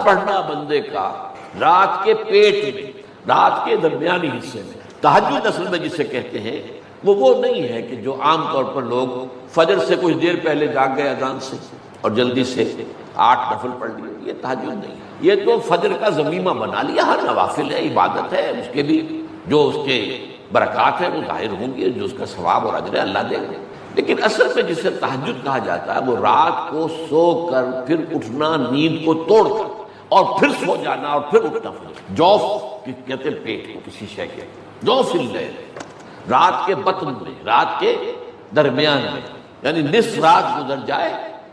پڑھنا بندے کا رات کے پیٹ میں، رات کے درمیانی حصے میں، تہجد اصل میں جسے کہتے ہیں وہ نہیں ہے کہ جو عام طور پر لوگ فجر سے کچھ دیر پہلے جاگ گئے اذان سے اور جلدی سے 8 نفل پڑھ لیے، یہ تہجد نہیں، یہ تو فجر کا ضمیمہ بنا لیا۔ ہر نوافل ہے، عبادت ہے، اس کے بھی جو اس کے برکات ہیں وہ ظاہر ہوں گے، جو اس کا ثواب اور اجر ہے اللہ دے گا۔ لیکن اصل میں جسے تہجد کہا جاتا ہے وہ رات کو سو کر پھر اٹھنا، نیند کو توڑ کر اور پھر سو جانا اور پھر اٹھنا۔ جوف کہتے ہیں پیٹ کو، کسی شے کے جوف اللیل، رات کے بطن میں، رات کے درمیان میں، یعنی نصف رات گزر جائے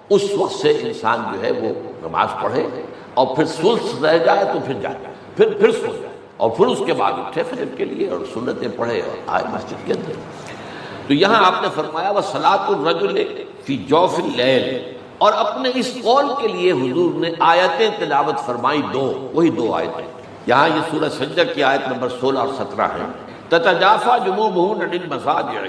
اس وقت سے انسان جو ہے وہ نماز پڑھے اور پھر ثلث رہ جائے تو پھر جائے، پھر سو جائے اور پھر اس کے بعد اٹھے فجر کے لیے اور سنتیں پڑھے اور آئے مسجد کے اندر۔ تو یہاں آپ نے فرمایا وَصَلَاةُ الرَّجُلِ فِي جَوْفِ اللَّيْلِ، اور اپنے اس قول کے لیے حضور نے آیتیں تلاوت فرمائی، وہی دو آیتیں۔ یہاں یہ سورہ سجدہ کی آیت نمبر 16 اور 17 ہے۔ تتجافا جنوبہم عن المضاجع،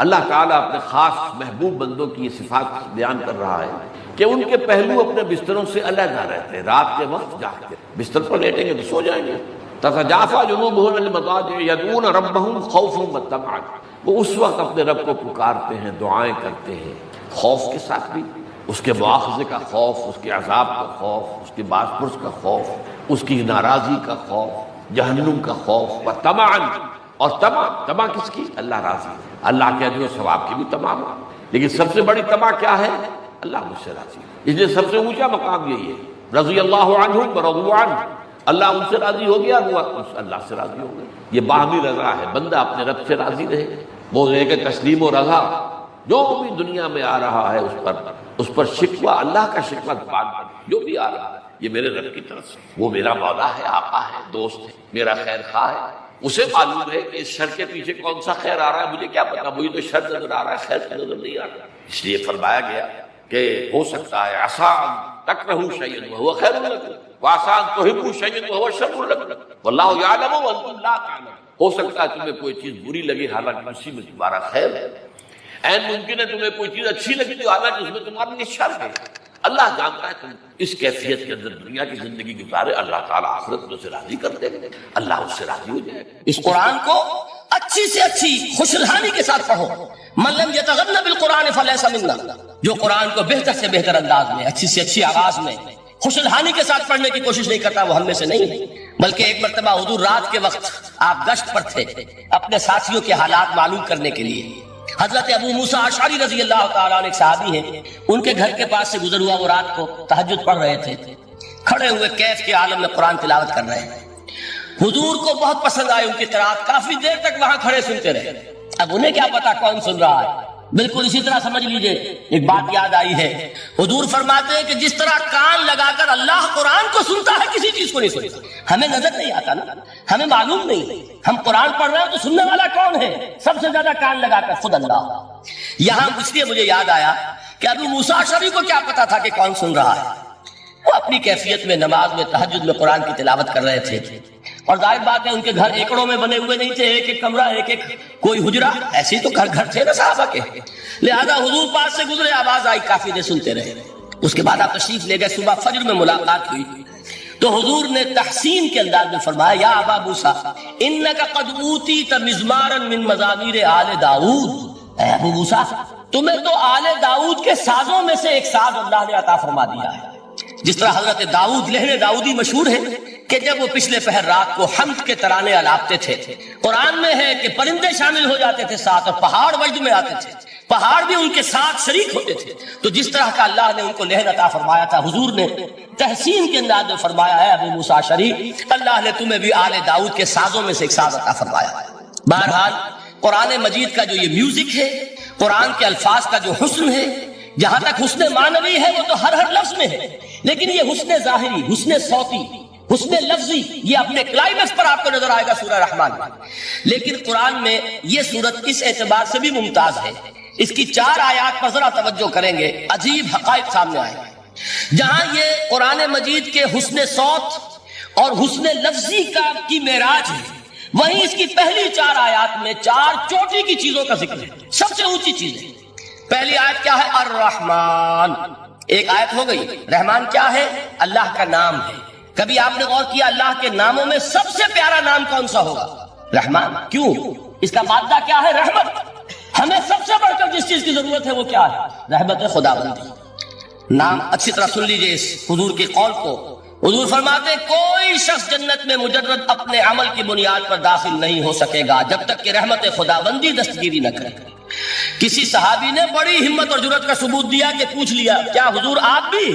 اللہ تعالیٰ اپنے خاص محبوب بندوں کی یہ صفات بیان کر رہا ہے کہ ان کے پہلو اپنے بستروں سے علیحدہ رہتے ہیں، رات کے وقت جاگتے ہیں، بستر پر لیٹیں گے تو سو جائیں گے۔ تتجافا جنوبہم عن المضاجع یدعون ربہم خوفا وطمعا، وہ اس وقت اپنے رب کو پکارتے ہیں، دعائیں کرتے ہیں، خوف کے ساتھ بھی، اس کے مواخذے کا خوف، اس کے عذاب کا خوف، اس کے باز پرس کا خوف، اس کی ناراضی کا خوف، جہنم کا خوف، وطمعا، اور طمع کس کی؟ اللہ راضی، اللہ کے اجر و ثواب کی بھی طمع، لیکن سب سے بڑی طمع کیا ہے؟ اللہ مجھ سے راضی، اس لیے سب سے اونچا مقام یہی ہے، رضی اللہ عنہم ورضوا عنہ، اللہ ان سے راضی ہو گیا، وہ اللہ سے راضی ہو گئے۔ یہ باہمی رضا ہے، بندہ اپنے رب سے راضی رہے، وہ ہے کہ تسلیم و رضا جو بھی دنیا میں آ رہا ہے اس پر شکوہ، اللہ کا شکوہ جو بھی آ رہا ہے یہ میرے رب کی طرف سے، وہ میرا مولا ہے، آقا ہے، دوست ہے، میرا خیر خواہ ہے، اسے معلوم ہے کہ اس شر کے پیچھے کون سا خیر آ رہا ہے، مجھے کیا پتا، مجھے تو شر نظر آ رہا ہے، خیر نظر نہیں آ رہا۔ اس لیے فرمایا گیا کہ ہو سکتا ہے عسیٰ تکرہوا شیئا وہو خیر لکم وعسیٰ تحبوا شیئا وہو شر لکم واللہ یعلم وانتم لا تعلمون، ہو سکتا ہے تمہیں کوئی چیز بری لگے حالانکہ اسی میں تمہارا خیر ہے، عین ممکن ہے تمہیں کوئی چیز اچھی لگی تو حالانکہ اس میں تمہارا لیے شر ہے۔ اللہ جانتا ہے تم اس کیفیت کے اندر دنیا کی زندگی گزارے، اللہ تعالیٰ آخرت میں اسے راضی کر دے گا، اللہ اس سے راضی ہو جائے گا۔ اس قرآن کو اچھی سے اچھی خوشلہانی کے ساتھ پڑھو، من لم یتغن بالقرآن فلیس منا، جو قرآن کو بہتر سے بہتر انداز میں، اچھی سے اچھی آواز میں، خوشلہانی کے ساتھ پڑھنے کی کوشش نہیں کرتا وہ ہم میں سے نہیں۔ بلکہ ایک مرتبہ حضور رات کے وقت آپ گشت پر تھے اپنے ساتھیوں کے حالات معلوم کرنے کے لیے۔ حضرت ابو موسیٰ اشعری رضی اللہ تعالیٰ عنہ ایک صحابی ہیں، ان کے گھر کے پاس سے گزر ہوا، وہ رات کو تہجد پڑھ رہے تھے، کھڑے ہوئے کیف کے عالم میں قرآن تلاوت کر رہے ہیں۔ حضور کو بہت پسند آئی ان کی قرات، کافی دیر تک وہاں کھڑے سنتے رہے۔ اب انہیں کیا پتا کون سن رہا ہے، بالکل اسی طرح سمجھ لیجئے ایک بات یاد آئی ہے، حضور فرماتے ہیں کہ جس طرح کان لگا کر اللہ قرآن کو سنتا ہے کسی چیز کو نہیں سنتا، ہمیں نظر نہیں آتا نا، ہمیں معلوم نہیں، ہم قرآن پڑھ رہے ہیں تو سننے والا کون ہے؟ سب سے زیادہ کان لگا کر خود اللہ۔ یہاں اس لیے مجھے یاد آیا کہ ابو موسیٰ اشعری کو کیا پتا تھا کہ کون سن رہا ہے، وہ اپنی کیفیت میں نماز میں تہجد میں قرآن کی تلاوت کر رہے تھے، اور ظاہر بات ہے ان کے گھر ایکڑوں میں بنے ہوئے نہیں تھے، ایک ایک کمرہ، ایک ایک کوئی حجرہ، ایسے تو گھر تھے نا صحابہ کے، لہذا حضور پاس سے گزرے، آواز آئی، کافی دیر سنتے رہے۔ اس کے بعد آپ تشریف لے گئے، صبح فجر میں ملاقات ہوئی تو حضور نے تحسین کے انداز میں فرمایا، یا ابا موسیٰ انک قد اوتیت مزمارا من مزامیر آل داؤد، اے ابو موسیٰ تمہیں تو آل داؤد کے سازوں میں سے ایک ساز اللہ نے عطا فرما دیا ہے۔ جس طرح حضرت داؤد، لہن داؤدی مشہور ہے کہ جب وہ پچھلے پہر رات کو حمد کے ترانے الاپتے تھے، قرآن میں ہے کہ پرندے شامل ہو جاتے تھے ساتھ، اور پہاڑ وجد میں آتے تھے، پہاڑ بھی ان کے ساتھ شریک ہوتے تھے، تو جس طرح کا اللہ نے ان کو لہن عطا فرمایا تھا، حضور نے تحسین کے انداز میں فرمایا ہے ابو موسیٰ اشعری اللہ نے تمہیں بھی آل داؤد کے سازوں میں سے ایک ساز عطا فرمایا۔ بہرحال قرآن مجید کا جو یہ میوزک ہے، قرآن کے الفاظ کا جو حسن ہے، جہاں تک حسن معنوی ہے وہ تو ہر لفظ میں ہے، لیکن یہ حسن ظاہری، حسن صوتی، حسن لفظی، یہ اپنے کلائمیکس پر آپ کو نظر آئے گا سورہ رحمان میں۔ لیکن قرآن میں یہ سورت اس اعتبار سے بھی ممتاز ہے، اس کی 4 آیات پر ذرا توجہ کریں گے، عجیب حقائق سامنے آئے گا۔ جہاں یہ قرآن مجید کے حسن صوت اور حسن لفظی کی معراج ہے، وہیں اس کی پہلی 4 آیات میں 4 چوٹی کی چیزوں کا ذکر ہے، سب سے اونچی چیز ہے۔ پہلی آیت کیا ہے؟ الرحمن، ایک آیت ہو گئی۔ رحمان کیا ہے؟ اللہ کا نام ہے، کبھی آپ نے غور کیا اللہ کے ناموں میں سب سے پیارا نام کون سا ہوگا؟ رحمان. کیوں؟ اس کا مادہ کیا ہے؟ رحمت. ہمیں سب سے بڑھ کر جس چیز کی ضرورت ہے وہ کیا ہے؟ رحمت خداوندی. نام اچھی طرح سن لیجئے اس حضور کے قول کو. حضور فرماتے کوئی شخص جنت میں مجرد اپنے عمل کی بنیاد پر داخل نہیں ہو سکے گا جب تک کہ رحمت خداوندی دستگیری نہ کرے. کسی صحابی نے بڑی ہمت اور جرأت کا ثبوت دیا کہ پوچھ لیا کیا حضور آپ بھی؟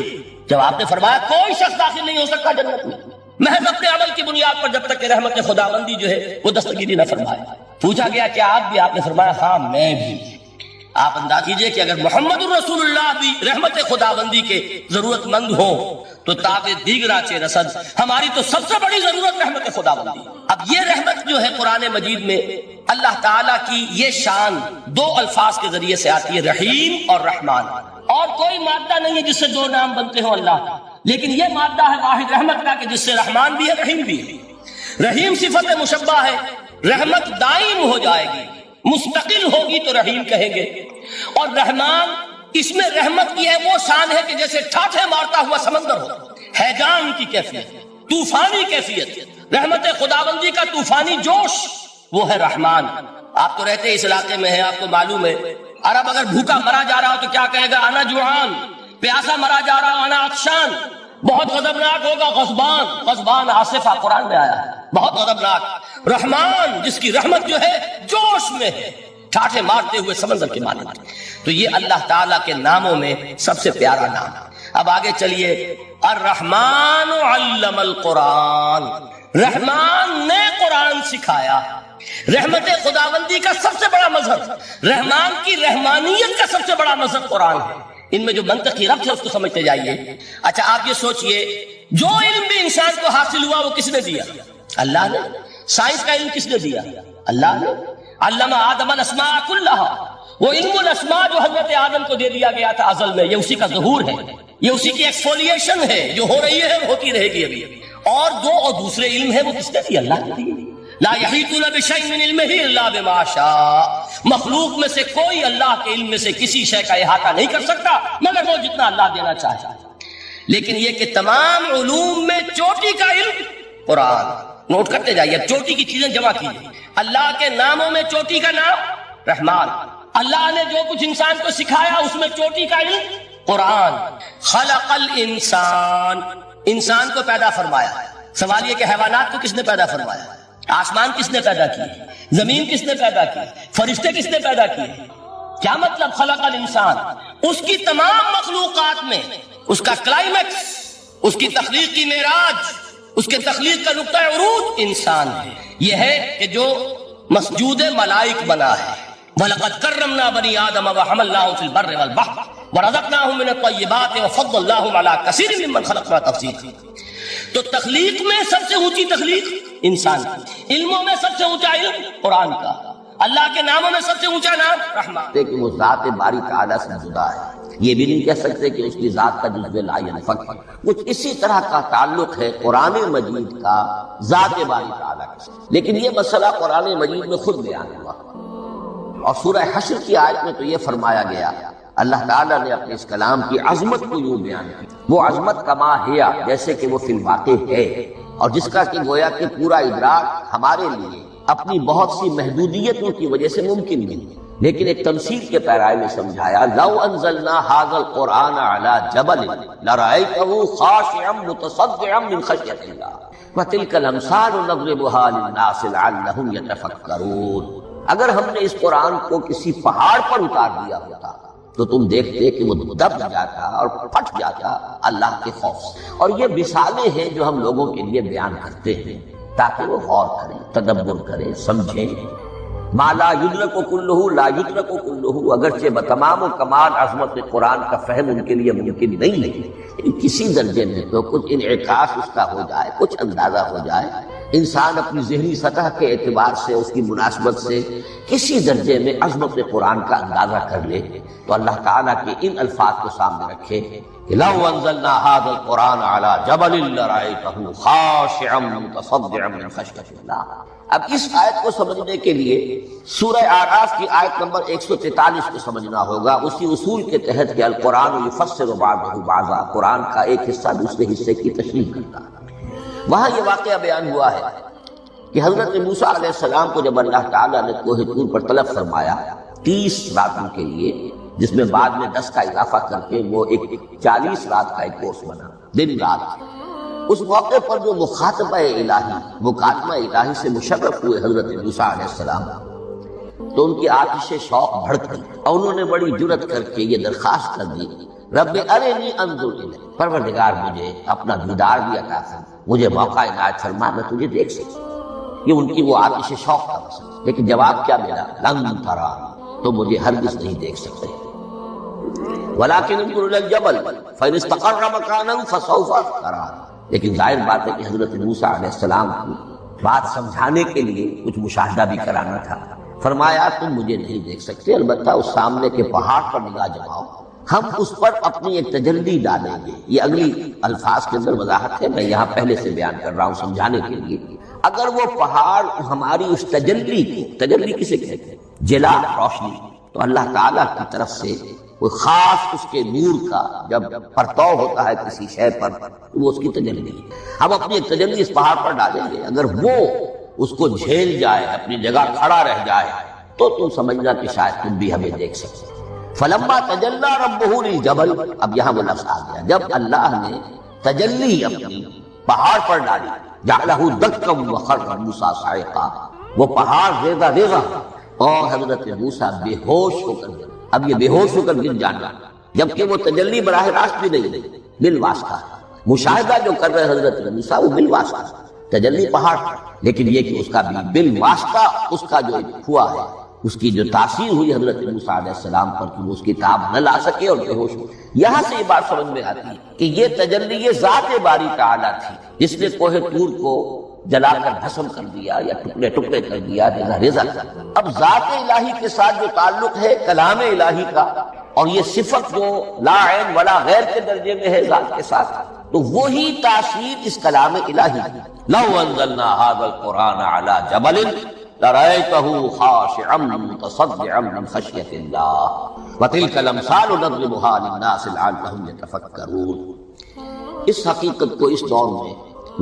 جب آپ نے فرمایا کوئی شخص داخل نہیں ہو سکتا جنت میں محض اپنے عمل کی بنیاد پر جب تک کہ رحمت خداوندی جو ہے وہ دستگیری نہ فرمائے. پوچھا گیا کیا آپ بھی؟ آپ نے فرمایا ہاں میں بھی. آپ انداز کیجئے کہ اگر محمد الرسول اللہ بھی رحمت خداوندی کے ضرورت مند ہو تو تابع دیگرا چے رسد ہماری تو سب سے بڑی ضرورت رحمت خداوندی. اب یہ رحمت جو ہے قرآن مجید میں اللہ تعالیٰ کی یہ شان دو الفاظ کے ذریعے سے آتی ہے، رحیم اور رحمان. اور کوئی مادہ نہیں ہے جس سے دو نام بنتے ہوں اللہ کا، لیکن یہ مادہ ہے واحد رحمت کا کہ جس سے رحمان بھی ہے رحیم بھی ہے. رحیم صفت مشبہ ہے، رحمت دائم ہو جائے گی، مستقل ہوگی تو رحیم کہیں گے. اور رحمان اس میں رحمت کی ہے وہ شان ہے کہ جیسے ٹھاٹھے مارتا ہوا سمندر ہو، ہیجان کی کیفیت، طوفانی کیفیت. رحمت خداوندی کا طوفانی جوش وہ ہے رحمان. آپ تو رہتے اس علاقے میں ہیں، آپ کو معلوم ہے عرب اگر بھوکا مرا جا رہا ہو تو کیا کہے گا؟ انا جوعان. پیاسا مرا جا رہا ہو انا عطشان. بہت غضبناک ہوگا غضبان. غضبان آصفہ قرآن میں آیا ہے، بہت غضبناک. رحمان جس کی رحمت جو ہے جوش میں ہے، ٹھاٹھے مارتے ہوئے سمندر کے مانند. تو یہ اللہ تعالیٰ کے ناموں میں سب سے پیارا نام. اب آگے چلیے. الرحمن علم القرآن. رحمان نے قرآن سکھایا. رحمت خداوندی کا سب سے بڑا مظہر، رحمان کی رحمانیت کا سب سے بڑا مظہر قرآن ہے. ان میں جو منطقی ربط ہے اس کو سمجھتے جائیے. اچھا آپ یہ سوچئے جو علم بھی انسان کو حاصل ہوا وہ کس نے دیا؟ اللہ نے. سائنس کا علم کس نے دیا؟ اللہ نے. علم آدم الاسماء کلہا. وہ علم الاسماء جو حضرت آدم کو دے دیا گیا تھا ازل میں، یہ اسی کا ظہور ہے، یہ اسی کی ایکسفولیشن ہے جو ہو رہی ہے اور ہوتی رہے گی ابھی. اور دوسرے علم ہے وہ کس نے دیا؟ اللہ نے دیا. لا یحیطون بشیء من علمہ الا بما شاء. مخلوق میں سے کوئی اللہ کے علم میں سے کسی شے کا احاطہ نہیں کر سکتا مگر وہ جتنا اللہ دینا چاہے. لیکن یہ کہ تمام علوم میں چوٹی کا علم قرآن. نوٹ کرتے جائیے، چوٹی کی چیزیں جمع کیجیے. اللہ کے ناموں میں چوٹی کا نام رحمان. اللہ نے جو کچھ انسان کو سکھایا اس میں چوٹی کا علم قرآن. خلق الانسان. انسان کو پیدا فرمایا. سوال یہ کہ حیوانات کو کس نے پیدا فرمایا؟ آسمان کس نے پیدا کیے؟ زمین کس نے پیدا کی؟ فرشتے کس نے پیدا کیے؟ کیا مطلب خلق الانسان؟ اس کی تمام مخلوقات میں اس کا کلائمیکس، اس کی تخلیق کی معراج، اس کے تخلیق کا نقطہ عروج انسان ہے. یہ ہے کہ جو مسجود ملائک بنا ہے. وَلَقَدْ كَرَّمْنَا بَنِي آدَمَ وَحَمَلْنَاهُمْ فِي الْبَرِّ وَالْبَحْرِ وَرَزَقْنَاهُمْ مِنَ الطَّيِّبَاتِ وَفَضَّلْنَاهُمْ عَلَى كَثِيرٍ مِّمَّنْ خَلَقْنَا تَفْضِيلًا. تو تخلیق میں سب سے اونچی تخلیق انسان کی. علموں میں سب سے اونچا علم قرآن کا. اللہ کے ناموں میں سب سے اونچا نام رحمان. کہ وہ ذات باری تعالیٰ سے جدا ہے. یہ بھی نہیں کہہ سکتے کہ اس کی ذات کا جزو لا ينفک. کچھ اسی طرح کا تعلق ہے قرآن مجید کا ذات باری تعالیٰ کے ساتھ. لیکن یہ مسئلہ قرآن مجید میں خود بیان ہوا. اور سورہ حشر کی آیت میں تو یہ فرمایا گیا، اللہ تعالیٰ نے اپنے اس کلام کی عظمت کو یوں بیان کی. وہ عظمت کما ہیا، جیسے کہ وہ فی الواقع ہے، اور جس کا کہ گویا کہ پورا ادراک ہمارے لیے اپنی بہت سی محدودیتوں کی وجہ سے ممکن نہیں. لیکن ایک تمثیل کے پیرائے میں سمجھایا، لو انزلنا هذا القرآن على جبل لرأيته خاشعا متصدعا من خشية الله وتلك الامثال نضربها للناس لعلهم يتفكرون. اگر ہم نے اس قرآن کو کسی پہاڑ پر اتار دیا ہوتا تو تم دیکھتے کہ وہ دب جاتا اور پھٹ جاتا اللہ کے خوف سے. اور یہ مثالیں ہیں جو ہم لوگوں کے لیے بیان کرتے ہیں تاکہ وہ غور کریں، تدبر کریں، سمجھیں. ما لا یدرک کلہ لا یدرک کلہ. اگرچہ بتمام و کمال عظمت قرآن کا فہم ان کے لیے ممکن نہیں ہے، لیکن کسی درجے میں تو کچھ انعکاس اس کا ہو جائے، کچھ اندازہ ہو جائے. انسان اپنی ذہنی سطح کے اعتبار سے، اس کی مناسبت سے کسی درجے میں عظمت قرآن کا اندازہ کر لے تو اللہ تعالیٰ کے ان الفاظ کو سامنے رکھے کہ لو انزلنا هذا القرآن على جبل لرأيته خاشعا متصدعا من خشية الله. اب اس آیت کو سمجھنے کے لیے سورہ اعراف کی آیت نمبر 143 کو سمجھنا ہوگا. اسی اصول کے تحت کہ القرآن یفسر بعضہ بعضا، قرآن کا ایک حصہ دوسرے حصے کی تشریح کرتا ہے. وہاں یہ واقعہ بیان ہوا ہے کہ حضرت موسیٰ علیہ السلام کو جب اللہ تعالیٰ نے کوہ طور پر طلب فرمایا 30 راتوں کے لیے، جس میں بعد میں 10 کا اضافہ کر کے وہ ایک 40 رات کا ایک کورس بنا، دن رات، اس موقع پر جو مخاطبہ الہی سے مشرف ہوئے حضرت موسیٰ علیہ السلام، تو ان کی آتش شوق بھڑک گئی اور انہوں نے بڑی جرأت کر کے یہ درخواست کر دی، رب ارنی انظر الیک، پروردگار مجھے اپنا دیدار بھی عطا کر، مجھے موقع عنایت فرما، میں تجھے دیکھ سکوں۔ یہ ان کی وہ آتش شوق کا مسئلہ، لیکن جواب کیا ملا؟ لن ترانی، تو مجھے ہرگز نہیں دیکھ سکتے، ولکن انظر الی الجبل فإن استقر مکانہ فسوف ترانی۔ لیکن ظاہر بات ہے کہ حضرت موسیٰ علیہ السلام کو بات سمجھانے کے لیے کچھ مشاہدہ بھی کرانا تھا۔ فرمایا تم مجھے نہیں دیکھ سکتے، البتہ اس سامنے کے پہاڑ پر نگاہ جماؤ، ہم اس پر اپنی ایک تجلی ڈالیں گے۔ یہ اگلی الفاظ کے اندر وضاحت ہے، میں یہاں پہلے سے بیان کر رہا ہوں سمجھانے کے لیے۔ اگر وہ پہاڑ ہماری اس تجلی کو، تجلی کسے کہتے ہیں؟ جلا، روشنی، تو اللہ تعالیٰ کی طرف سے کوئی خاص اس کے نور کا جب پرتو ہوتا ہے کسی شے پر، تو وہ اس کی تجلی ہے۔ ہم اپنی ایک تجلی اس پہاڑ پر ڈالیں گے، اگر وہ اس کو جھیل جائے، اپنی جگہ کھڑا رہ جائے، تو تم سمجھنا کہ شاید تم بھی ہمیں دیکھ سکتے۔ فلما تجلی ربہ للجبل، اب یہاں وہ لفظ آ گیا، جب اللہ نے تجلی اپنی پہاڑ پر ڈالی، جعلہ دکا وخر موسیٰ صعقا، وہ پہاڑ ریزہ ریزہ، اور حضرت موسیٰ بے ہوش ہو کر گر۔ اب یہ بے ہوش ہو کر گر جانا، جبکہ وہ تجلی براہ راست بھی نہیں، بالواسطہ مشاہدہ جو کر رہے حضرت موسیٰ وہ بالواسطہ، تجلی پہاڑ، لیکن یہ کہ اس کا بھی بالواسطہ اس کا جو ہوا ہے، اس کی جو تاثیر ہوئی حضرت موسیٰ علیہ السلام پر کہ وہ اس کی تاب نہ لا سکے اور بے ہوش ہو۔ یہاں سے یہ بات سمجھ میں آتی ہے کہ یہ تجلی یہ ذات باری تعالیٰ تھی جس نے کوہ طور کو جلا کر بھسم کر دیا یا ٹکڑے ٹکڑے کر دیا، ریزہ ریزہ کر دیا۔ اب ذات الہی کے ساتھ جو تعلق ہے کلام الہی کا، اور یہ صفت جو لا عین ولا غیر کے درجے میں ہے ذات کے ساتھ، تو وہی تاثیر اس کلام الہی کی۔ لو انزلنا هذا القرآن على جبل لرأيته خاشعا متصدعا من خشية الله وتلك الأمثال نضربها للناس لعلهم يتفكرون۔ اس حقیقت کو اس دور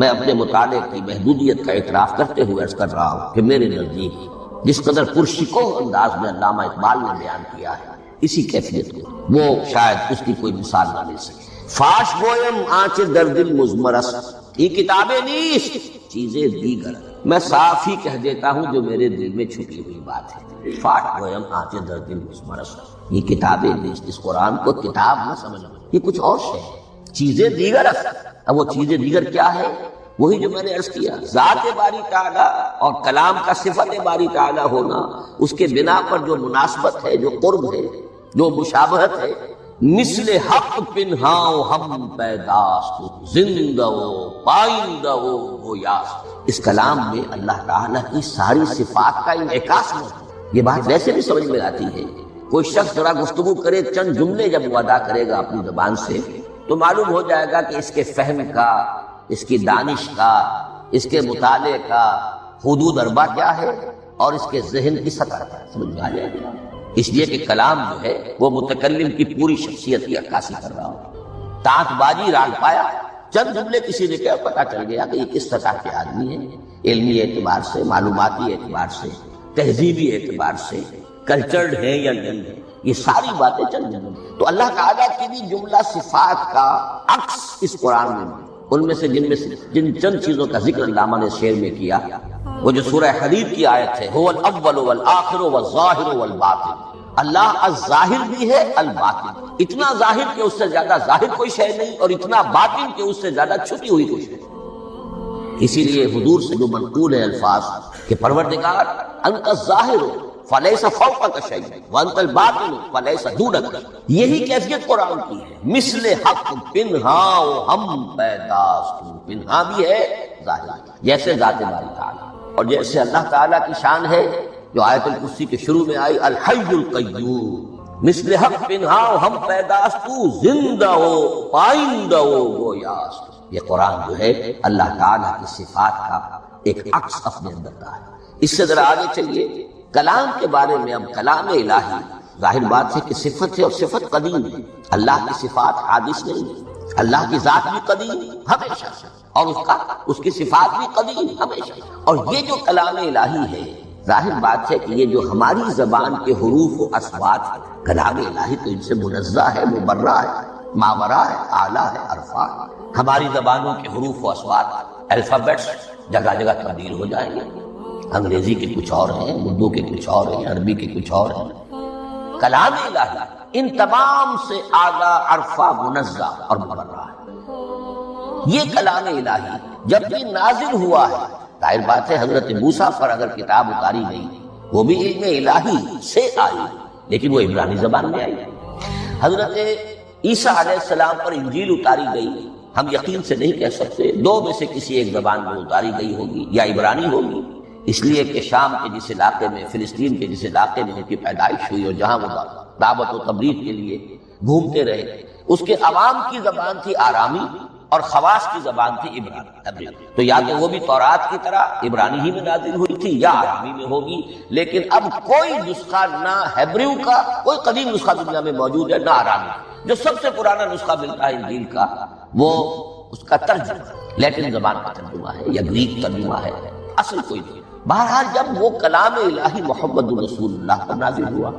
میں اپنے مطالعے کی محدودیت کا اعتراف کرتے ہوئے عرض کر رہا ہوں کہ میرے نزدیک جس قدر پرشکوہ انداز میں علامہ اقبال نے بیان کیا ہے اسی کیفیت کو، وہ شاید اس کی کوئی مثال نہ مل سکے۔ فاش گویم آنچ در دل مزمرس، یہ کتابیں نیست چیزیں دیگر، میں صاف ہی کہہ دیتا ہوں جو میرے دل میں چھپی ہوئی بات ہے۔ فاش گویم آنچ در دل مزمرس، یہ کتابیں نیست، اس قرآن کو کتاب نہ سمجھنا، یہ کچھ اور ہے، چیزیں دیگر۔ اب وہ چیزیں دیگر کیا ہے؟ وہی جو میں نے عرض کیا، ذات باری تعالیٰ اور کلام کا صفت باری تعالیٰ ہونا، اس کے بنا پر جو مناسبت ہے، جو قرب ہے، جو مشابہت ہے۔ مثل حق پنہاؤ ہم پیداست، زندہ ہو پائندہ ہو گویاست۔ اس کلام میں اللہ تعالیٰ کی ساری صفات کا انعکاس ہے۔ یہ بات ویسے بھی سمجھ میں آتی ہے، کوئی شخص ذرا گفتگو کرے، چند جملے جب وہ ادا کرے گا اپنی زبان سے، تو معلوم ہو جائے گا کہ اس کے فہم کا، اس کی دانش کا، اس کے مطالعے کا حدود اربع کیا ہے اور اس کے ذہن کی سطح کا سمجھ میں آ جائے گا۔ اس لیے کہ کلام جو ہے وہ متکلم کی پوری شخصیت کی عکاسی کر رہا ہوں۔ تانت بازی راگ پایا، چند جملے کسی نے کیا پتہ چل گیا کہ یہ کس سطح کے آدمی ہیں، علمی اعتبار سے، معلوماتی اعتبار سے، تہذیبی اعتبار سے، کلچرڈ ہیں یا نہیں ہیں، یہ ساری باتیں چند جملے۔ تو اللہ تعالیٰ کی بھی جملہ صفات کا عکس اس قرآن میں، ان میں سے جن چند چیزوں کا ذکر علامہ نے شعر میں کیا، وہ جو سورہ حدید کی آیت ہے، هو الاول والآخر والظاہر والباطن، اللہ الظاہر بھی ہے الباطن، اتنا ظاہر کہ اس سے زیادہ ظاہر کوئی شے نہیں، اور اتنا باطن کہ اس سے زیادہ چھپی ہوئی کوئی شے۔ اسی لیے حضور سے جو منقول ہے الفاظ کہ پروردگار انت الظاہر فلیس فوقک شیء وانت الباطن فلیس دونک، یہی کیفیت قرآن کی ہے۔ مثل حق پنہاؤ ہم پیداست، پنہا بھی ہے ظاہر، جیسے ذات باری تعالیٰ، اور جیسے اللہ تعالیٰ کی شان ہے جو آیت الکرسی کے شروع میں آئی، الحی القیوم، مثل حق پنہاؤ ہم پیداست، زندہ ہو پائندہ ہو گویاست۔ یہ قرآن جو ہے اللہ تعالیٰ کی صفات کا ایک عکس اپنے اندر کا ہے۔ اس سے ذرا آگے چلیے، کلام کے بارے میں۔ اب کلام الہی ظاہر بات ہے کہ صفت ہے، اور صفت قدیم ہے، اللہ کی صفات حادث نہیں ہے، اللہ کی ذات بھی قدیم ہمیشہ سے۔ اور اس کی صفات بھی قدیم ہمیشہ. اور یہ جو کلام الہی ہے، ظاہر بات ہے کہ یہ جو ہماری زبان کے حروف و اصوات، کلام الہی تو ان سے منزہ ہے، مبرہ ہے، ماورا ہے، اعلیٰ ہے، عرفا. ہماری زبانوں کے حروف و اصوات، الفابیٹس جگہ جگہ تبدیل ہو جائیں گے. انگریزی کے کچھ اور ہیں، اردو کے کچھ اور ہیں، عربی کے کچھ اور ہیں. کلام الہی ان تمام سے اعلیٰ، عرفا، منزہ اور مبرہ ہے. یہ کلام الہی جب بھی نازل ہوا ہے، ظاہر بات ہے حضرت موسیٰ پر اگر کتاب اتاری گئی وہ بھی علم الہی سے آئی، لیکن وہ عبرانی زبان میں آئی. حضرت عیسیٰ علیہ السلام پر انجیل اتاری گئی، ہم یقین سے نہیں کہہ سکتے، دو میں سے کسی ایک زبان میں اتاری گئی ہوگی، یا عبرانی ہوگی، اس لیے کہ شام کے جس علاقے میں، فلسطین کے جس علاقے میں ان کی پیدائش ہوئی اور جہاں وہ دعوت و تبلیغ کے لیے گھومتے رہے، اس کے عوام کی زبان تھی آرامی اور خواص کی زبان تھی عبرانی. تو یا تو وہ بھی تورات کی طرح عبرانی ہی میں نازل ہوئی تھی یا آرامی میں ہوگی. لیکن اب کوئی نسخہ نہ ہیبریو کا، کوئی قدیم نسخہ دنیا میں موجود ہے، نہ آرامی. جو سب سے پرانا نسخہ ملتا ہے انجیل کا، وہ اس کا ترجمہ لیٹن زبان کا ترجمہ ہے یا گریک ترجمہ ہے، اصل کوئی نہیں. بہرحال جب وہ کلام الہی محمد رسول اللہ پر نازل ہوا،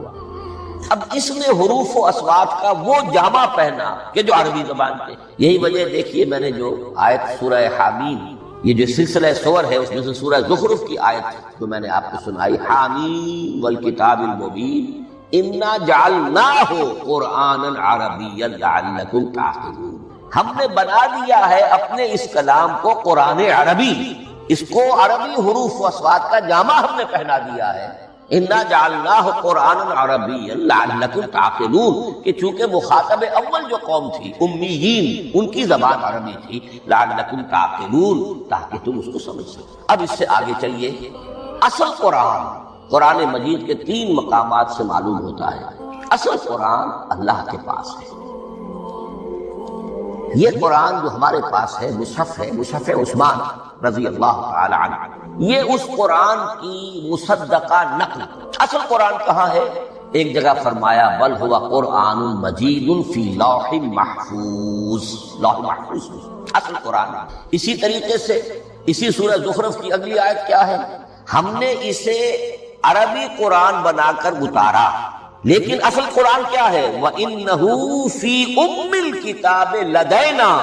اب اس نے حروف و اصوات کا وہ جامہ پہنا کہ جو عربی زبان کے. یہی وجہ دیکھیے، میں نے جو آیت سورہ حامیم، یہ جو سلسلہ سور ہے اس میں سے سورہ زخرف کی آیت جو میں نے آپ کو سنائی، حامیم والکتاب المبین انا جعلناہ قرآنا عربیا لعلکم تعقلون. ہم نے بنا دیا ہے اپنے اس کلام کو قرآن عربی، اس کو عربی حروف و اصوات کا جامہ ہم نے پہنا دیا ہے. انا جعلناہ قرآنا عربیا لعلکم تعقلون، کہ چونکہ مخاطب اول جو قوم تھی امیین، ان کی زبان عربی تھی، لعلکم تعقلون، تاکہ تم اس کو سمجھ سکو. اب اس سے آگے چلیے. اصل قرآن مجید کے 3 مقامات سے معلوم ہوتا ہے اصل قرآن اللہ کے پاس ہے. یہ قرآن جو ہمارے پاس ہے، مصحف عثمان رضی اللہ تعالی عنہ، یہ اس قرآن کی مصدقہ نقل. اصل قرآن کہاں ہے؟ ایک جگہ فرمایا بل ہوا قرآن مجید فی لوح محفوظ، لوح محفوظ اصل قرآن. اسی طریقے سے اسی سورہ زخرف کی اگلی آیت کیا ہے؟ ہم نے اسے عربی قرآن بنا کر اتارا، لیکن اصل قرآن کیا ہے؟ وَإِنَّهُ فِي أُمِّ الْكِتَابِ لَدَيْنَا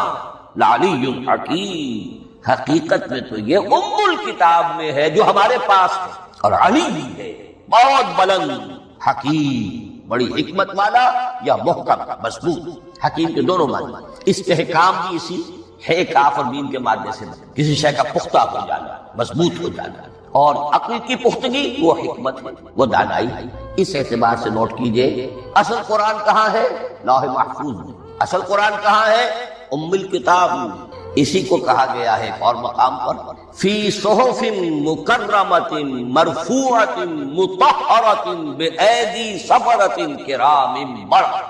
لَعَلِيٌّ حَكِيمٌ. حقیقت میں تو یہ ام الکتاب میں ہے جو ہمارے پاس ہے، اور علی بھی ہے، بہت بلند، حکیم، بڑی حکمت والا، یا محکم، مضبوط. حکیم کے دونوں معنی. استحکام بھی اسی ہے کاف اور میم کے مادے سے، کسی شے کا پختہ ہو جانا، مضبوط ہو جانا. اور عقل کی پختگی وہ حکمت ہے، وہ دانائی ہے. اس اعتبار سے نوٹ کیجئے اصل قرآن کہاں ہے؟ لوح محفوظ میں. اصل قرآن کہاں ہے؟ ام الکتاب. اسی کو کہا گیا ہے ایک اور مقام پر فی صحف مکرمۃ مرفوعۃ مطہرۃ بایدی سفرۃ کرام بررہ.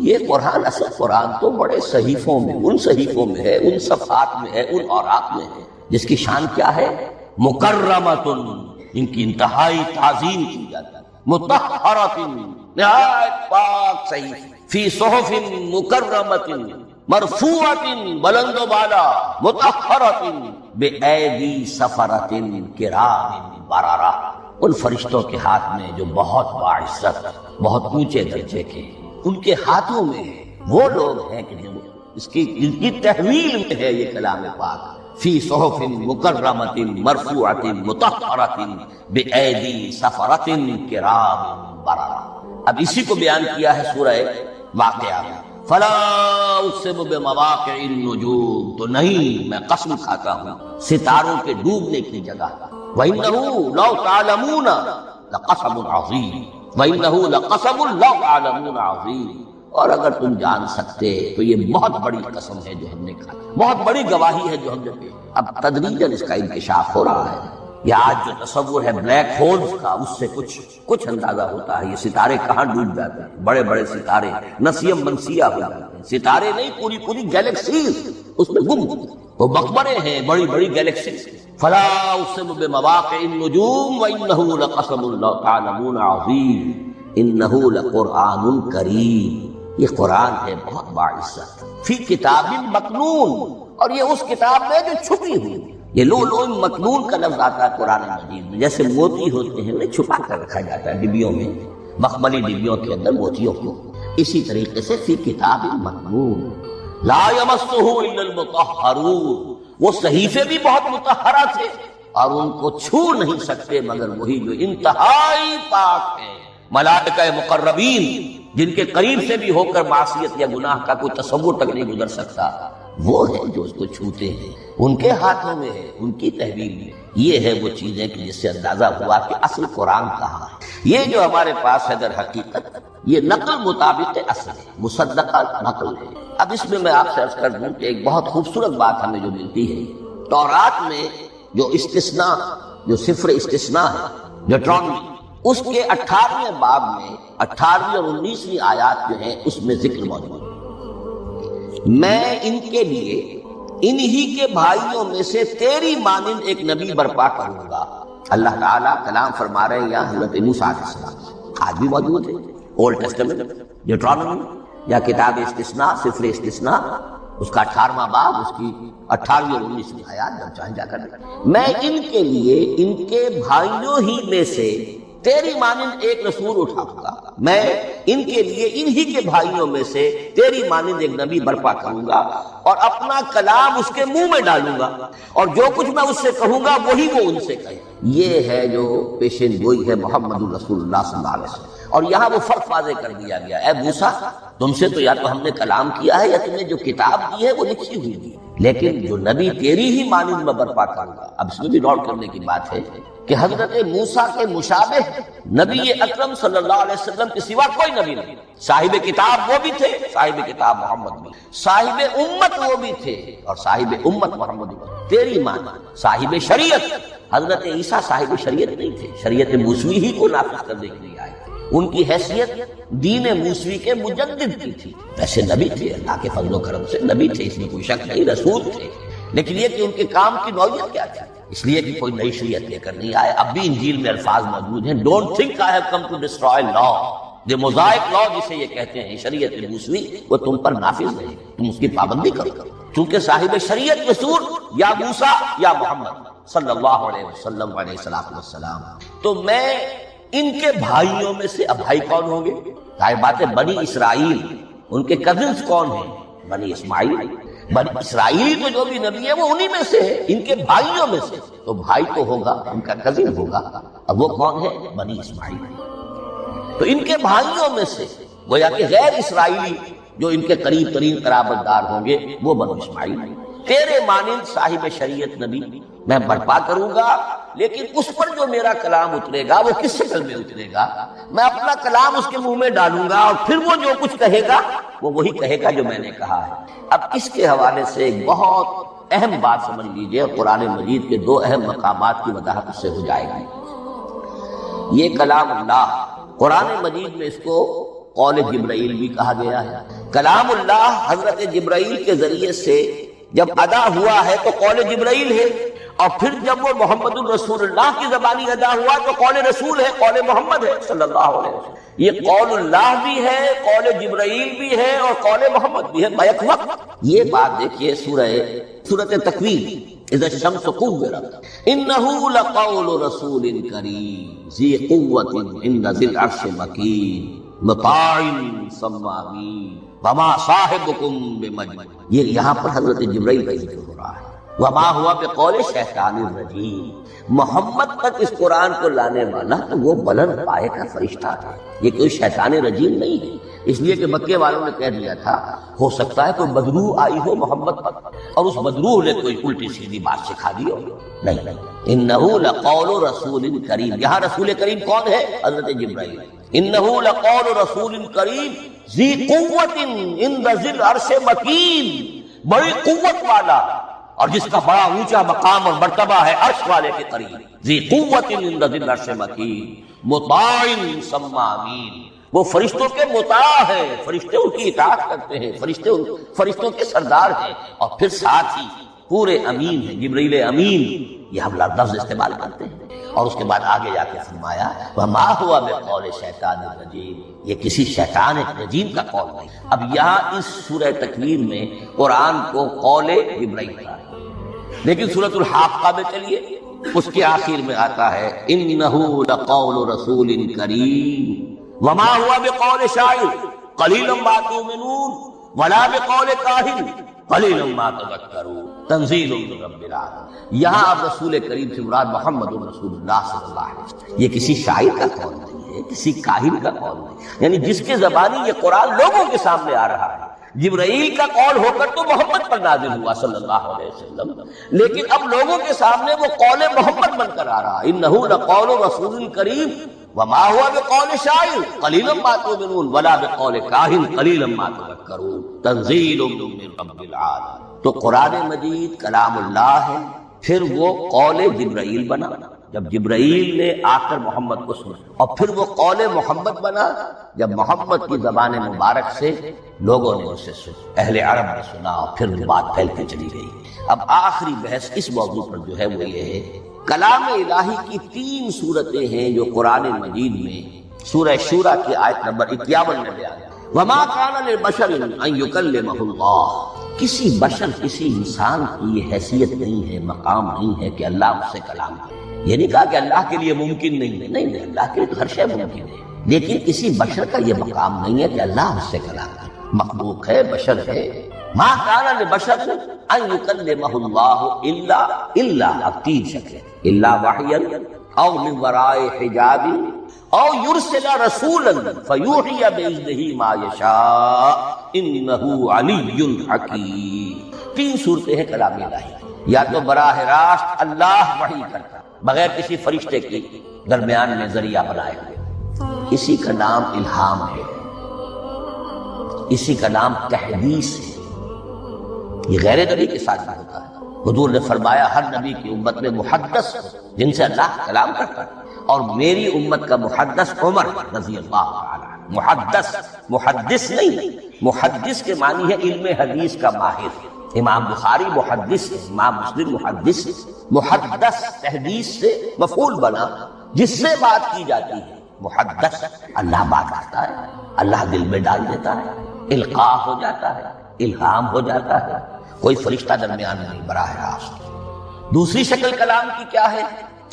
یہ قرآن، اصل قرآن تو بڑے صحیفوں میں، ان صحیفوں میں ہے، ان صفحات میں ہے، ان اوراق میں ہے، جس کی شان کیا ہے؟ مکرمۃ، ان کی انتہائی تعظیم کی جاتی ہے. مطہرۃ، نہایت پاک صحیح. فی صحف مکرمۃ مرفوعۃ، بلند و بالا، مطہرۃ بایدی سفرۃ کرام بررہ، ان فرشتوں کے ہاتھ میں جو بہت باعزت، بہت اونچے درجے کے، ان کے ہاتھوں میں وہ لوگ ہیں کہ جن کی تحویل میں ہے یہ کلام پاک. فی صحف مکرمۃ مرفوعۃ مطہرۃ بایدی سفرۃ کرام بررہ. اب اسی کو بیان کیا ہے سورہ واقعہ میں. فلا اقسم بمواقع النجوم، تو نہیں، میں قسم کھاتا ہوں ستاروں کے ڈوبنے کی جگہ. وَإِنَّهُ لَوْ تَعْلَمُونَ لَقَسَمٌ عَظِيمٌ، وَإِنَّهُ لَقَسَمٌ لَوْ تَعْلَمُونَ عَظِيمٌ. اور اگر تم جان سکتے تو یہ بہت بڑی قسم ہے جو ہم نے کھائی، بہت بڑی گواہی ہے جو ہم نے دی. اب تدریجاً اس کا انکشاف ہو رہا ہے. یہ آج جو تصور ہے بلیک ہولز کا، اس سے کچھ اندازہ ہوتا ہے. یہ ستارے کہاں ڈوب جاتے ہیں، بڑے بڑے ستارے نسیم منسیہ ہو جاتے ہیں. ستارے نہیں، پوری گیلیکسیز اس میں گم، وہ مقبرے ہیں بڑی بڑی گیلیکسیز. فلا اقسم بمواقع النجوم وانه لقسم لو تعلمون عظیم انه لقرآن کریم. یہ قرآن ہے بہت باعزت. فی کتاب مکنون، اور یہ اس کتاب میں جو چھپی ہوئی. یہ لؤلؤ مکنون کا لفظ آتا ہے قرآن مجید میں. جیسے موتی ہوتے ہیں انہیں چھپا کر رکھا جاتا ہے ڈبیوں میں، مخملی ڈبیوں کے اندر موتیوں کو، اسی طریقے سے فی کتاب مکنون لا یمسہ الا المطہرون. وہ صحیفے بھی بہت مطہرہ تھے اور ان کو چھو نہیں سکتے مگر وہی جو انتہائی پاک ہیں. ملائکہ مقربین جن کے قریب سے بھی ہو کر معصیت یا گناہ کا کوئی تصور تک نہیں گزر سکتا، وہ ہے جو اس کو چھوتے ہیں، ان کے ہاتھوں میں ہے، ان کی تحویل میں. یہ ہے وہ چیزیں کہ جس سے اندازہ ہوا کہ اصل قرآن کہاں ہے. یہ جو ہمارے پاس ہے در حقیقت یہ نقل مطابق اصل ہے، مصدقہ نقل ہے. اب اس میں آپ سے عرض کر دوں کہ ایک بہت خوبصورت بات ہمیں جو ملتی ہے، تورات میں جو استثناء، جو صفر استثناء ہے ڈیوٹرانومی، اس کے 18ویں باب میں 18ویں اور 19ویں آیات جو ہیں اس میں ذکر موجود ہے. میں ان کے لیے انہی کے بھائیوں میں سے تیری مانند ایک نبی برپا کروں گا. اللہ تعالیٰ کلام فرما رہے ہیں یہاں حضرت موسیٰ علیہ السلام، آج بھی موجود ہے اولڈ ٹیسٹمنٹ ڈیوٹرانومی یا کتاب استثناء صفر استثناء، اس کا 18واں باب، اس کی 18ویں اور 19ویں آیات جب چاہیں جا کر. میں ان کے لیے ان کے بھائیوں ہی میں سے تیری مانند ایک رسول اٹھاؤں گا. میں ان کے لیے انہی کے بھائیوں میں سے تیری مانند ایک نبی برپا کروں گا اور اپنا کلام اس کے منہ میں ڈالوں گا اور جو کچھ میں اس سے کہوں گا وہی وہ ان سے کہے. یہ ہے جو پیشین گوئی ہے محمد الرسول اللہ صلی اللہ علیہ وسلم. اور یہاں وہ فرق واضح کر دیا گیا، اے موسیٰ تم سے تو یا تو ہم نے کلام کیا ہے یا تم نے جو کتاب دی ہے وہ لکھی ہوئی دی، لیکن جو نبی تیری ہی مانند میں برپا کروں گا. اب اس میں بھی نوٹ کرنے کی بات ہے کہ حضرت موسیٰ کے مشابہ نبی اکرم صلی اللہ علیہ وسلم کے سوا کوئی نبی نہیں. صاحب کتاب وہ بھی تھے، صاحب کتاب محمد بھی، صاحب امت وہ بھی تھے اور صاحب امت محمد بھی. تیری مان صاحب شریعت، حضرت عیسیٰ صاحب شریعت نہیں تھے، شریعت موسوی ہی کو نافذ کرنے کے لیے آئے. ان کی حیثیت دین موسوی کے مجدد کی تھی. ویسے نبی تھے، اللہ کے فضل و کرم سے نبی تھے، اس میں کوئی شک نہیں، رسول تھے، لیکن یہ کہ ان کے کام کی نوعیت کیا تھی، اس لیے کہ کوئی نئی شریعت لے کر نہیں آئے. اب بھی انجیل میں الفاظ موجود ہیں، don't think I have come to destroy law. The mosaic law جسے یہ کہتے ہیں، شریعت موسوی، وہ تم پر نافذ نہیں، تم اس کی پابندی کرو. چونکہ صاحب شریعت رسول یا موسیٰ یا محمد صلی اللہ علیہ وسلم علیہ السلام. تو میں ان کے بھائیوں میں سے، اب بھائی کون ہوں گے؟ ظاہر بات ہے بنی اسرائیل، ان کے کزنز کون ہیں؟ بنی اسماعیل. بنی اسرائیل تو جو بھی نبی ہے وہ انہی میں سے ہے، ان کے بھائیوں میں سے. تو بھائی تو ہوگا، ان کا کزن ہوگا. اب وہ کون ہے؟ بنی اسماعیل. تو ان کے بھائیوں میں سے گویا کہ غیر اسرائیلی جو ان کے قریب ترین قرابت دار ہوں گے وہ بنو اسماعیل. تیرے مانند صاحب شریعت نبی میں برپا کروں گا، لیکن اس پر جو میرا کلام اترے گا وہ کس شکل میں اترے گا؟ میں اپنا کلام اس کے منہ میں ڈالوں گا اور پھر وہ جو کچھ کہے گا وہ وہی کہے گا جو میں نے کہا ہے. اب اس کے حوالے سے ایک بہت اہم بات سمجھ لیجئے، قرآن مجید کے دو اہم مقامات کی وضاحت اس سے ہو جائے گی. یہ کلام اللہ، قرآن مجید میں اس کو قول جبرائیل بھی کہا گیا ہے. کلام اللہ حضرت جبرائیل کے ذریعے سے جب ادا ہوا ہے تو قول جبرائیل ہے، اور پھر جب وہ محمد الرسول اللہ کی زبانی ادا ہوا تو قول رسول ہے، قول محمد ہے صلی اللہ علیہ وسلم. یہ قول اللہ بھی ہے، قول جبرائیل بھی ہے اور قول محمد بھی ہے بیک وقت. یہ بات دیکھیے سورۃ تکویر، اذا الشمس كورت، انه لقول رسول کریم ذی قوت عند ذی العرش مکین مطاع ثم امین وما صاحبکم بمجنون. یہ یہاں پر حضرت جبرائیل کا ذکر ہو رہا ہے. وما ہوا بقول شیطان الرجیم. محمد تک اس قرآن کو لانے والا تو وہ بلند پائے کا فرشتہ تھا، یہ کوئی شیطان رجیم نہیں ہے. اس لیے کہ مکے والوں نے کہہ دیا تھا ہو سکتا ہے کوئی بدروح آئی ہو محمد پر اور اس بدروح نے کوئی الٹی سیدھی بات سکھا دی ہو. نہیں، انہ لقول رسول کریم. یہاں رسول کریم کون ہے؟ حضرت جبرائیل. انہ لقول رسول کریم ذی قوت عند ذی العرش مکین، بڑی قوت والا اور جس کا بڑا اونچا مقام اور مرتبہ ہے عرش والے کے قریب. ذی قوت عند ذی العرش مکین مطاع ثم امین. وہ فرشتوں کے مطاع ہے، فرشتے ان کی اطاعت کرتے ہیں، فرشتوں کے سردار ہیں، اور پھر ساتھ ہی پورے امین ہیں. جبرائیل امین یہ ہم لفظ استعمال کرتے ہیں. اور اس کے بعد آگے جا کے فرمایا وما هو بقول شیطان الرجیم، یہ کسی شیطان رجیم کا قول نہیں۔ اب یہاں اس سورہ تکویر میں قرآن کو قول جبرائیل کہا ہے، لیکن سورۃ الحاقہ میں چلیے اس کے آخر میں آتا ہے انہ لقول رسول کریم وما هو بقول شاعر قلیلا ما تؤمنون ولا بقول کاہن قلیلا ما تذکرون تنزیل من رب العالمین۔ یہاں اب رسول کریم سے مراد محمد رسول اللہ صلی اللہ علیہ وسلم، یہ کسی شاعر کا قول نہیں ہے، کسی کاہن کا قول نہیں، یعنی جس کے زبانی یہ قرآن لوگوں کے سامنے آ رہا ہے۔ جبرائیل کا قول ہو کر تو محمد پر نازل ہوا صلی اللہ علیہ وسلم، لیکن اب لوگوں کے سامنے وہ قول محمد بن کر آ رہا ہے انہ لقول رسول کریم وما هو بقول شاعر قلیلا ما تؤمنون ولا بقول کاہن قلیلا ما تذکرون تنزیل من رب العالمین۔ تو قرآن مجید کلام اللہ ہے، پھر وہ قول جبرائیل بنا، جب جبرائیل نے آ کر محمد کو سنا، اور پھر وہ قول محمد بنا جب محمد کی زبان مبارک سے لوگوں نے اسے سنا، اہل عرب نے سنا، اور پھر وہ بات پھیلتی چلی گئی۔ اب آخری بحث اس موضوع پر جو ہے وہ یہ ہے، کلام الہی کی 3 صورتیں ہیں جو قرآن مجید میں سورہ شورى کی آیت نمبر 51 میں بیان ہے وما کان لبشر ان یکلمہ اللہ، کسی بشر کسی انسان کی یہ حیثیت نہیں ہے، مقام نہیں ہے کہ اللہ اس سے کلام کرے۔ یہ نہیں کہا کہ اللہ کے لیے ممکن نہیں ہے، نہیں، اللہ کے لیے تو ہر شے ممکن ہے، لیکن کسی بشر کا یہ مقام نہیں ہے کہ اللہ اس سے کلام کرے۔ مخلوق ہے، بشر ہے، ما کان لبشر ان یکلمہ اللہ الا اب 3 شکلیں، الا وحیا او من وراء حجاب او یرسل رسولا فیوحی باذنہ ما یشاء انہ علی حکیم۔ 3 صورتیں ہیں کلام الہی، یا تو براہ راست اللہ وحی کرتا بغیر کسی فرشتے کے درمیان میں ذریعہ بنائے ہوئے، اسی کا نام الہام ہے، اسی کا نام تحدیث ہے، یہ غیر نبی کے ساتھ بھی ہوتا ہے۔ حضور نے فرمایا ہر نبی کی امت میں محدث جن سے اللہ کلام کرتا ہے، اور میری امت کا محدث عمر رضی اللہ تعالی عنہ۔ محدث، محدث نہیں، محدث کے معنی ہے علم حدیث کا ماہر۔ امام بخاری محدث ہے، امام مسلم محدث ہے۔ محدث تحدیث سے مفعول بنا جس سے بات کی جاتی ہے، محدث اللہ بات کرتا ہے، اللہ دل میں ڈال دیتا ہے، القاء ہو جاتا ہے، الہام ہو جاتا ہے، کوئی فرشتہ درمیان نہیں، براہ راست۔ دوسری شکل کلام کی کیا ہے؟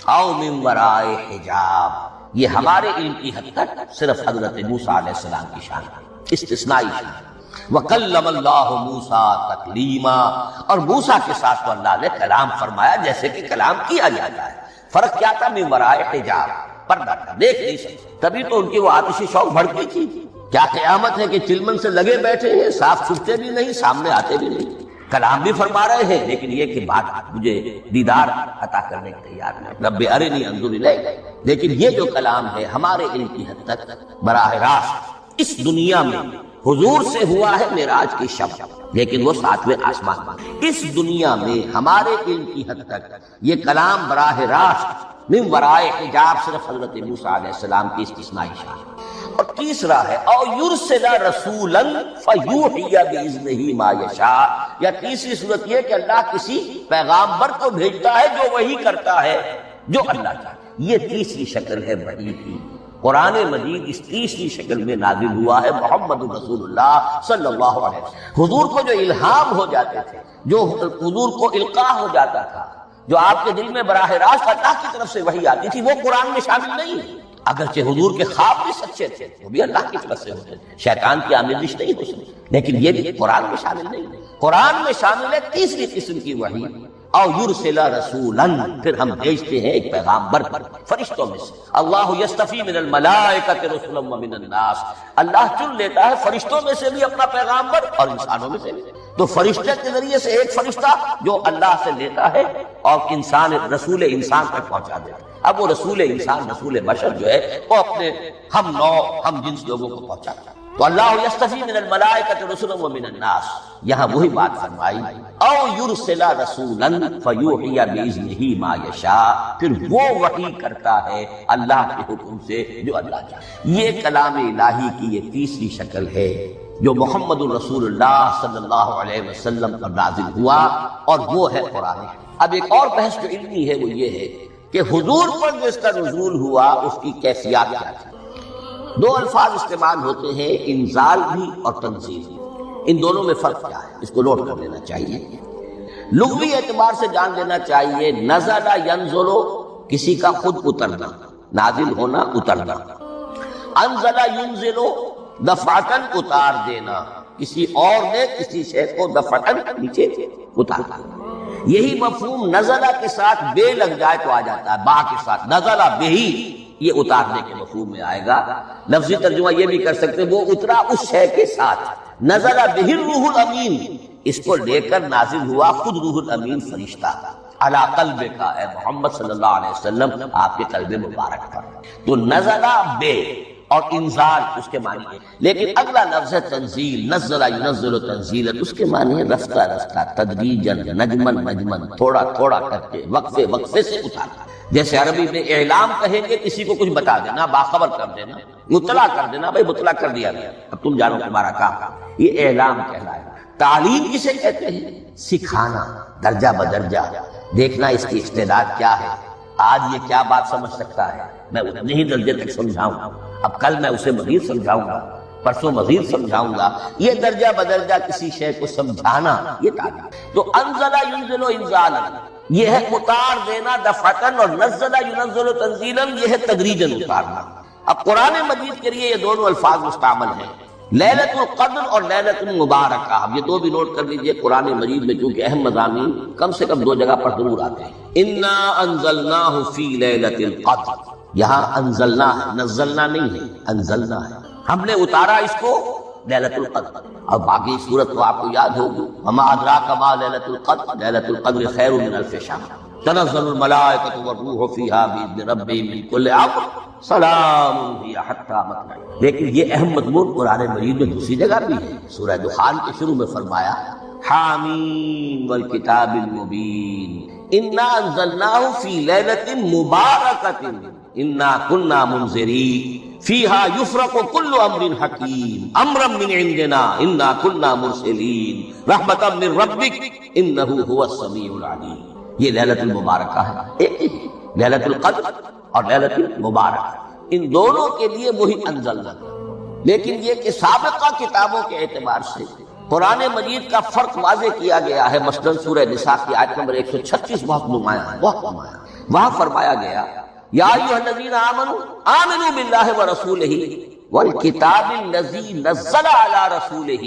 او من وراء حجاب، یہ ہمارے علم کی حد تک صرف حضرت موسیٰ علیہ السلام کی شان ہے، استثنائی شان۔ وَكَلَّمَ اللَّهُ مُوسَىٰ تَكْلِيمًا، اور موسیٰ کے ساتھ تو اللہ نے کلام فرمایا جیسے کہ کلام کیا جاتا ہے۔ فرق کیا تھا؟ من وراء حجاب، پردہ تھا، دیکھ نہیں سکتے، تبھی تو ان کی وہ آتشی شوق بھڑکی تھی۔ کیا قیامت ہے کہ چلمن سے لگے بیٹھے ہیں، صاف چھپتے بھی نہیں، سامنے آتے بھی نہیں، کلام بھی فرما رہے ہیں، لیکن یہ کہ بات مجھے دیدار عطا کرنے کے تیار نہیں، رب ارنی انظر الیک۔ لیکن یہ جو کلام ہے ہمارے علم کی حد تک براہ راست اس دنیا میں حضور سے ہوا ہے معراج کی شب، لیکن وہ 7ویں آسمان پر۔ اس دنیا میں ہمارے علم کی حد تک یہ کلام براہ راست من ورائے حجاب صرف حضرت موسیٰ علیہ السلام کی استثنائی شان۔ اور تیسرا ہے او یرسل رسولا فیوحی باذنہ ما یشاء، یا تیسری صورت یہ کہ اللہ کسی پیغامبر کو بھیجتا ہے جو وحی کرتا ہے جو اللہ چاہتا۔ یہ تیسری شکل ہے وحی کی۔ قرآن مجید اس تیسری شکل میں نازل ہوا ہے محمد رسول اللہ صلی اللہ علیہ وسلم۔ حضور کو جو الہام ہو جاتے تھے، جو حضور کو القاء ہو جاتا تھا، جو آپ کے دل میں براہ راست اللہ کی طرف سے وحی آتی تھی، وہ قرآن میں شامل نہیں ہے۔ اگرچہ حضور کے خواب بھی سچے تھے، وہ بھی اللہ کی طرف سے ہوتے تھے، شیطان کی آمیزش نہیں ہو سکتی، لیکن یہ بھی قرآن میں شامل نہیں ہے۔ قرآن میں شامل ہے تیسری قسم کی وحی، او یرسل رسولا، پھر ہم بھیجتے ہیں ایک پیغامبر پر فرشتوں میں سے۔ اللہ یصطفی من الملائکۃ رسلا ومن الناس، اللہ چن لیتا ہے فرشتوں میں سے بھی اپنا پیغامبر اور انسانوں میں سے بھی۔ تو فرشتے کے ذریعے سے ایک فرشتہ جو اللہ سے لیتا ہے اور انسان رسول انسان تک پہنچا دیتا ہے۔ اب وہ رسول انسان، رسول بشر جو ہے وہ اپنے ہم نوع ہم جنس لوگوں کو پہنچاتا ہے۔ تو اللہ یصطفی من الملائکۃ رسلا ومن الناس، یہاں وہی بات فرمائی او یرسل رسولا فیوحی باذنہ ما یشاء، پھر وہ وحی کرتا ہے اللہ کے حکم سے جو اللہ چاہتا۔ یہ کلام الہی کی یہ تیسری شکل ہے جو محمد الرسول اللہ صلی اللہ علیہ وسلم پر نازل ہوا، اور وہ ہے قرآن۔ اب ایک اور بحث جو علمی ہے وہ یہ ہے کہ حضور پر جو اس کا نزول ہوا اس کی کیفیات کیا تھی۔ دو الفاظ استعمال ہوتے ہیں، انزال بھی اور تنزیل بھی، ان دونوں میں فرق کیا ہے اس کو نوٹ کر لینا چاہیے۔ لغوی اعتبار سے جان لینا چاہیے، نزل ینزل کسی کا خود اترنا، نازل ہونا، اترنا۔ انزل ینزل دفعتاً اتار دینا، کسی اور نے کسی شے کو دفعتاً نیچے اتارا۔ یہی مفہوم نزلہ کے ساتھ بے لگ جائے تو آ جاتا ہے، با کے ساتھ نزلہ بہی، یہ اتارنے کے مفہوم میں آئے گا۔ لفظی ترجمہ یہ بھی کر سکتے ہیں وہ اترا اس شے کے ساتھ، نزل بہ الروح الامین، اس کو لے کر نازل ہوا خود روح الامین فرشتہ علی قلب کا، اے محمد صلی اللہ علیہ وسلم آپ کے قلب مبارک پر۔ تو نزل بے اور انزال اس کے معنی ہے، لیکن اگلا لفظ ہے تنزیل، نزل ینزل تنزیلا، اس کے معنی ہے رفتہ رفتہ، تدریجاً، نجماً نجماً، تھوڑا تھوڑا کر کے، وقفے وقفے سے اتارنا۔ جیسے عربی میں اعلام کہیں گے کسی کو کچھ بتا دینا، باخبر کر دینا، مطلع کر دینا، بھائی مطلع کر دیا گیا، اب تم جانو تمہارا کام، یہ اعلام کہلائے گا۔ تعلیم کسے کہتے ہیں؟ سکھانا، درجہ بدرجہ، دیکھنا اس کی استعداد کیا ہے، آج یہ کیا بات سمجھ سکتا ہے، میں اتنے ہی درجے تک سمجھاؤں گا، اب کل میں اسے مزید سمجھاؤں گا، پرسوں مزید سمجھاؤں گا، یہ درجہ بدرجہ کسی شے کو سمجھانا، یہ تعلیم۔ تو انزل ینزل انزالا یہ ہے اتار دینا دفعتاً، اور نزل ینزل تنزیلا یہ ہے تدریجاً اتارنا۔ اب قرآن مجید کے لیے یہ دونوں الفاظ مستعمل ہیں، لیلۃ القدر اور لیلۃ المبارکہ، اب یہ دو بھی نوٹ کر لیجئے، قرآن مجید میں چونکہ اہم مضامین کم سے کم دو جگہ پر ضرور آتے ہیں۔ انا انزلناہ فی لیلۃ القدر، یہاں انزلنا ہے، نزلنا نہیں ہے، انزلنا ہے، ہم نے اتارا اس کو لیلۃ القدر۔ اور باقی صورت تو آپ کو یاد ہوگی، وما ادراک ما لیلۃ القدر، لیلۃ القدر خیر من الف شہر، تنزل الملائکۃ والروح فیہا بإذن ربہم من کل امر سلام ہی حتی مطلع۔ لیکن یہ اہم مضمون قرآن مجید میں دوسری جگہ بھی ہے، سورہ دخان کے شروع میں فرمایا حامیم والکتاب المبین انا انزلناہ فی لیلۃ مبارکۃ انا کنا منذرین فیہا یفرق کل امر حکیم امرا من عندنا انا کنا مرسلین رحمتا من ربک انہ هو السمیع العلیم۔ یہ لیلۃ المبارکہ ہے، لیلۃ القدر اور لیلۃ المبارک، ان دونوں کے لیے وہی انزلنا۔ لیکن یہ کہ سابقہ کتابوں کے اعتبار سے قرآن مجید کا فرق واضح کیا گیا ہے، مثلا سورہ نساء کی آیت نمبر 136 بہت نمایاں ہے، بہت نمایاں۔ وہاں فرمایا گیا یا ایھا الذین آمنوا آمنوا باللہ ورسولہ والکتاب الذی نزل علی رسولہ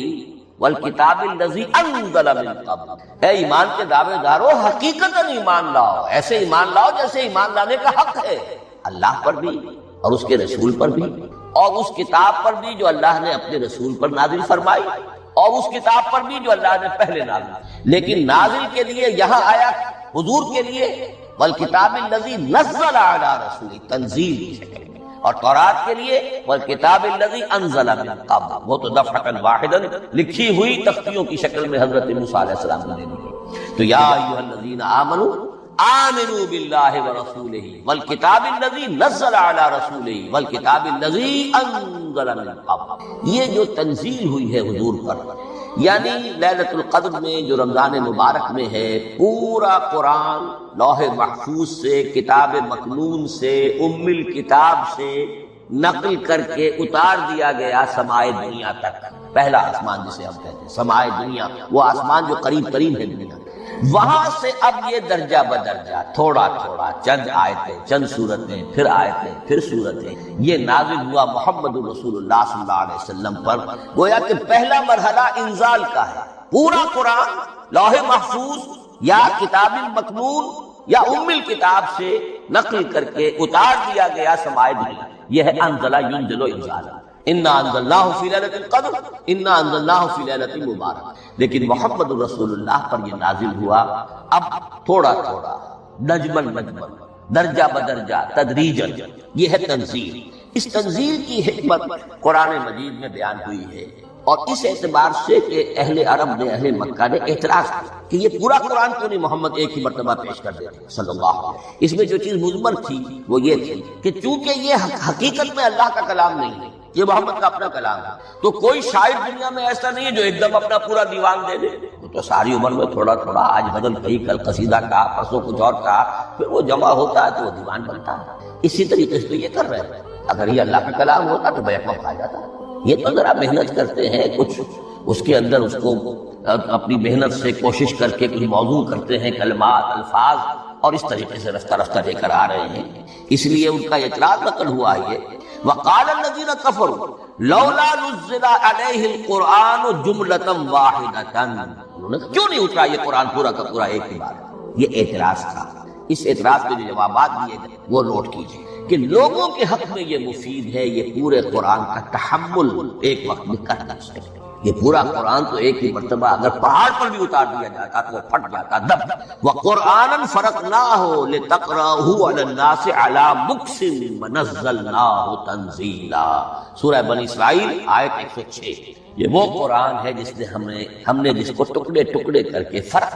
والکتاب الذی انزل من قبل۔ اے ایمان کے دعوے دارو، حقیقتاً ایمان لاؤ، ایسے ایمان لاؤ جیسے ایمان لانے کا حق ہے، اللہ پر بھی اور اس کے رسول پر بھی، اور اس کتاب پر بھی جو اللہ نے اپنے رسول پر نازل فرمائی، اور اس کتاب پر بھی جو اللہ نے پہلے نازل۔ لیکن نازل کے لیے یہاں آیا حضور کے لیے والکتاب الذی نزل علی رسولہ، تنزیل کی شکل میں، اور تورات کے لیے والکتاب الذی انزل من قبل، وہ تو دفعۃ واحدہ لکھی ہوئی تختیوں کی شکل میں حضرت موسیٰ علیہ السلام نے دے دی۔ تو یا ایھا الذین آمنوا آمنوا باللہ ورسولہ والکتاب الذی نزل علی رسولہ والکتاب الذی انزل من قبل، یہ جو تنزیل ہوئی ہے حضور پر، یعنی لیلۃ القدر میں جو رمضان مبارک میں ہے، پورا قرآن لوح محفوظ سے، کتاب مکنون سے، ام الکتاب سے نقل کر کے اتار دیا گیا سمائے دنیا تک، پہلا آسمان جسے ہم کہتے ہیں سمائے دنیا، وہ آسمان جو قریب ترین ہے دنیا، وہاں سے اب یہ درجہ بدرجہ تھوڑا تھوڑا، چند آیتیں، چند سورتیں، پھر آیتیں، پھر سورتیں، یہ نازل ہوا محمد رسول اللہ صلی اللہ علیہ وسلم پر۔ گویا کہ پہلا مرحلہ انزال کا ہے، پورا قرآن لوح محفوظ یا کتاب المکنون یا ام الکتاب سے نقل کر کے اتار دیا گیا سمائے دنیا، یہ ہے انزل ینزل انزالا، انا انزلناہ فی لیلۃ القدر انا انزلناہ فی لیلۃ مبارک۔ لیکن محمد رسول اللہ پر یہ نازل ہوا اب تھوڑا تھوڑا، نجماً نجماً، درجہ بدرجہ، تدریجاً، یہ ہے تنزیل۔ اس تنزیل کی حکمت قرآن مجید میں بیان ہوئی ہے، اور اس اعتبار سے کہ اہل عرب نے، اہل مکہ نے اعتراض کیا کہ یہ پورا قرآن کیوں نہیں محمد ایک ہی مرتبہ پیش کر دیتے صلی اللہ علیہ وسلم۔ اس میں جو چیز مضمر تھی وہ یہ تھی کہ چونکہ یہ حقیقت میں اللہ کا کلام نہیں ہے، یہ محمد کا اپنا کلام ہے. تو کوئی شاعر دنیا میں ایسا نہیں ہے جو ایک دم اپنا پورا دیوان دے دے. وہ تو ساری عمر میں تھوڑا تھوڑا آج بدل کہیں کل قصیدہ کہا پرسوں کچھ اور کہا پھر وہ جمع ہوتا ہے تو وہ دیوان بنتا ہے. اسی طریقے سے تو یہ کر رہے ہیں. اگر یہ اللہ کا کلام ہوتا تو بیک وقت آ جاتا. یہ تو ذرا محنت کرتے ہیں کچھ اس کے اندر اس کو اپنی محنت سے کوشش کر کے کچھ موضوع کرتے ہیں کلمات الفاظ اور اس طریقے سے رفتہ رفتہ لے کر آ رہے ہیں. اس لیے ان کا اعتراض نقل ہوا ہے. وقال الذين كفروا لولا نزل عليه القرآن جملة واحدة. کیوں نہیں اترا یہ قرآن پورا کا پورا ایک ہی بار؟ یہ اعتراض تھا. اس اعتراض کے جو جوابات دیے گئے وہ نوٹ کیجیے کہ لوگوں کے حق میں یہ مفید ہے یہ پورے قرآن کا تحمل ایک وقت میں کر نہ سکے. یہ پورا قرآن تو ایک ہی مرتبہ اگر پہاڑ پر بھی اتار دیا جاتا تو وہ پھٹ جاتا دب. وَقُرْآنًا فَرَقْنَاهُ لِتَقْرَأَهُ عَلَى النَّاسِ عَلَى مُكْثٍ وَنَزَّلْنَاهُ تَنزِيلًا. سورہ بنی اسرائیل آیت 106. یہ وہ قرآن ہے جس نے ہم نے جس کو ٹکڑے ٹکڑے کر کے فرق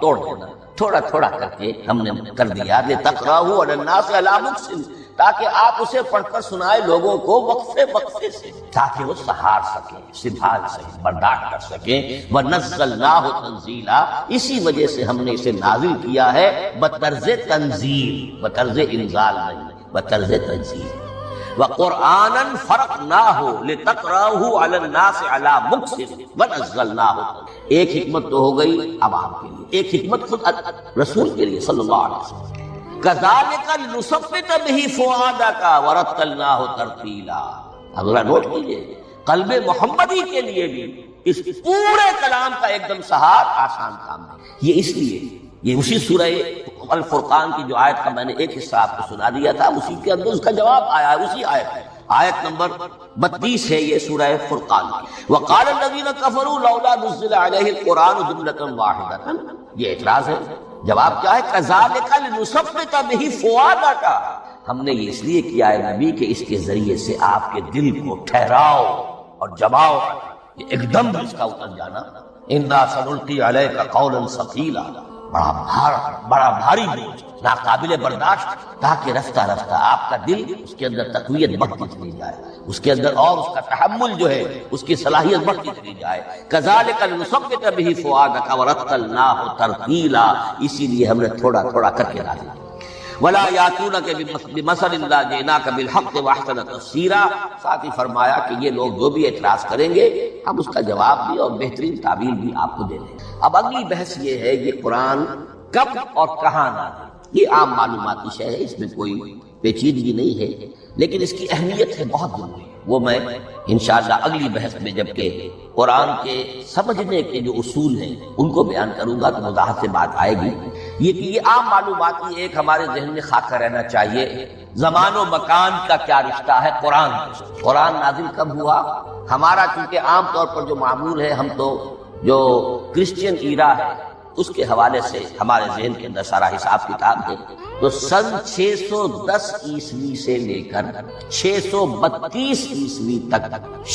توڑ دینا تھوڑا تھوڑا کر کے ہم نے کر دیا. لِتَقْرَأَهُ عَلَى النَّاسِ عَلَى مُكْثٍ تاکہ آپ اسے پڑھ کر سنائے لوگوں کو وقفے وقفے سے تاکہ وہ سہار سکیں سنبھال سکیں برداشت کر سکیں. وَنَزَّلْنَاهُ تَنزِيلًا. اسی وجہ سے ہم نے اسے نازل کیا ہے بطرز تنزیل بطرز انزال نہیں بطرز تنزیل. وَقُرْآنًا فَرَقْنَاهُ لِتَقْرَأَهُ عَلَى النَّاسِ عَلَى مُكْثٍ وَنَزَّلْنَاهُ. ایک حکمت تو ہو گئی عوام کے لیے ایک حکمت خود رسول کے لیے صلی اللہ علیہ وسلم. كَذَلِكَ لِنُثَبِّتَ بِهِ فُؤَادَكَ وَرَتَّلْنَاهُ تَرْتِيلًا. اگلا نوٹ کیجیے قلب محمدی کے لیے بھی اس پورے کلام کا ایک دم سہار آسان کام ہے. یہ اس لیے یہ اسی سورہ الفرقان کی جو آیت کا میں نے ایک حصہ آپ کو سنا دیا تھا اسی کے اندر اس کا جواب آیا ہے. اسی آیت ہے آیت نمبر 32 ہے یہ سورہ فرقان کی. وقال الذين كفروا لولا نزل عليه القرآن جملة واحدة. یہ اعتراض ہے. جواب کیا ہے؟ كذلك لنثبت به فؤادك. ہم نے یہ اس لیے کیا ہے نبی کہ اس کے ذریعے سے آپ کے دل کو ٹھہراؤ اور جماؤ. ایک دم اس کا اتر جانا. انا سنلقي عليك قولا ثقيلا. بڑا بھاری بوجھ ناقابل برداشت تاکہ رفتہ رفتہ آپ کا دل اس کے اندر تقویت بڑھتی چلی جائے اس کے اندر اور اس کا تحمل جو ہے اس کی صلاحیت بڑھتی چلی جائے. كذلك لنثبت به فؤادك ورتلناه ترتيلا. اسی لیے ہم نے تھوڑا تھوڑا کر کے ڈالا. ولا ياتونك بمثل الا جئناك بالحق واحسن تفسيرا. ساتھ ہی فرمایا کہ یہ لوگ جو بھی اعتراض کریں گے ہم اس کا جواب بھی اور بہترین تعبیر بھی آپ کو دے دیں. اب اگلی بحث یہ ہے یہ قرآن کب اور کہاں نازل. یہ عام معلوماتی شے ہے اس میں کوئی پیچیدگی نہیں ہے لیکن اس کی اہمیت ہے بہت ضروری. وہ میں انشاءاللہ اگلی بحث میں جب کہ قرآن کے سمجھنے کے جو اصول ہیں ان کو بیان کروں گا تو وضاحت سے بات آئے گی. یہ عام معلوماتی ایک ہمارے ذہن میں خاکہ رہنا چاہیے. زمان و مکان کا کیا رشتہ ہے قرآن نازل کب ہوا. ہمارا چونکہ عام طور پر جو معمول ہے ہم تو جو کرسچین ایرا ہے اس کے حوالے سے ہمارے ذہن کے اندر سارا حساب کتاب ہے. تو سن 610 عیسوی سے لے کر 632 عیسوی تک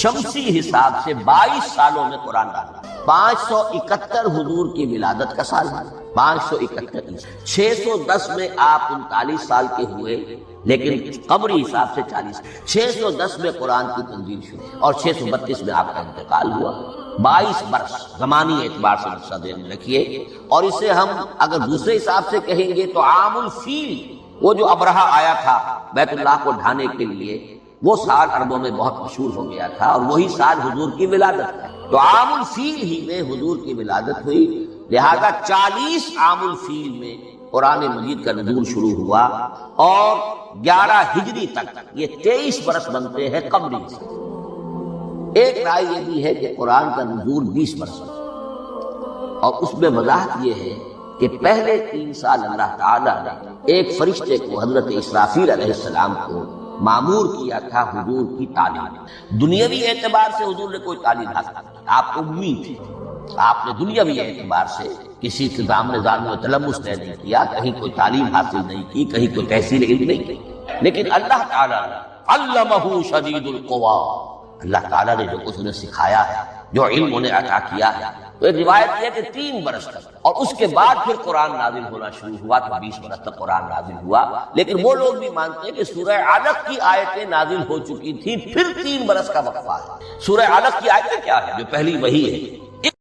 شمسی حساب سے 22 سالوں میں قرآن نازل. 571 حضور کی ولادت کا سال ہے 571. 610 میں آپ 39 سال کے ہوئے لیکن قمری حساب سے 40. 610 میں قرآن کی تنزیل شروع اور 632 میں آپ کا انتقال ہوا. 22 برس زمانی اعتبار سے نقشہ ذہن میں رکھیے. اور اسے ہم اگر دوسرے حساب سے کہیں گے تو عام الفیل وہ جو ابرہہ آیا تھا بیت اللہ کو ڈھانے کے لیے وہ سال عربوں میں بہت مشہور ہو گیا تھا اور وہی سال حضور کی ولادت تھا. تو عام الفیل ہی میں حضور کی ولادت ہوئی. لہذا 40 عام الفیل میں قرآن مجید کا نزول شروع ہوا اور 11 ہجری تک یہ 23 برس بنتے ہیں قمری سے. ایک رائے یہ بھی ہے کہ قرآن کا نزول 20 برس اور اس میں وضاحت یہ ہے کہ پہلے 3 سال اللہ تعالیٰ نے ایک فرشتے کو حضرت اسرافیل علیہ السلام کو معمور کیا تھا حضور کی تعلیم. دنیاوی اعتبار سے حضور نے کوئی تعلیم حاصل نہیں. آپ امی تھے. آپ نے دنیاوی اعتبار سے کسی کے سامنے ظالم و تلمس نہیں کیا کہیں کوئی تعلیم حاصل نہیں کی کہیں کوئی تحصیل علم نہیں کی. لیکن اللہ تعالیٰ نے علمہ شدید القویٰ اللہ تعالیٰ نے جو کچھ انہیں سکھایا ہے جو علم انہیں عطا کیا ہے تو ایک روایت یہ ہے کہ 3 برس تک، اور اس کے بعد پھر قرآن نازل ہونا شروع ہوا تو 20 برس تک قرآن نازل ہوا۔ لیکن وہ لوگ بھی مانتے ہیں کہ سورہ علق کی آیتیں نازل ہو چکی تھیں، پھر 3 برس کا وقفہ ہے۔ سورہ علق کی آیتیں کیا ہے؟ جو پہلی وحی ہے